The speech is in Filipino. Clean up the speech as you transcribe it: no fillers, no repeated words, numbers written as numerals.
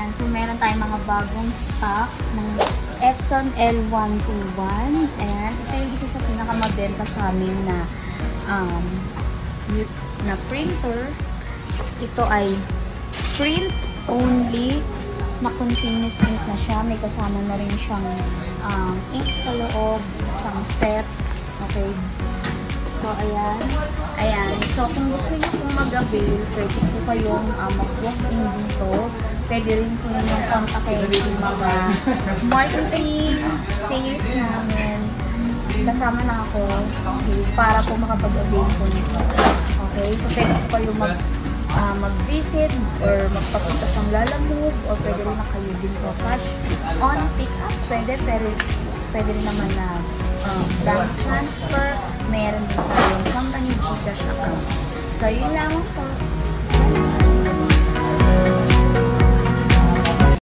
Ayan, so meron tayong mga bagong stock ng Epson L121. Ayan, ito yung isa sa pinakamabenta sa amin na printer. Ito ay print only, na continuous ink na siya. May kasama na rin siyang ink sa loob, isang set. Okay. So, ayan. Ayan. So, kung gusto niyo pong mag-avail, pwede po kayong mag-walk in dito. Pwede rin po ninyong kontakin yung mga marketing, sales namin. Kasama na ako. Okay. Para po makapag-avail po nito. Okay. So, pwede po kayo mag-visit or magpakita pang lalamove, or pwede rin na kayo din po cash on pick-up. Pwede, pero pwede rin naman na bank transfer. Meron din tayong company GCash account. So, yun lang po.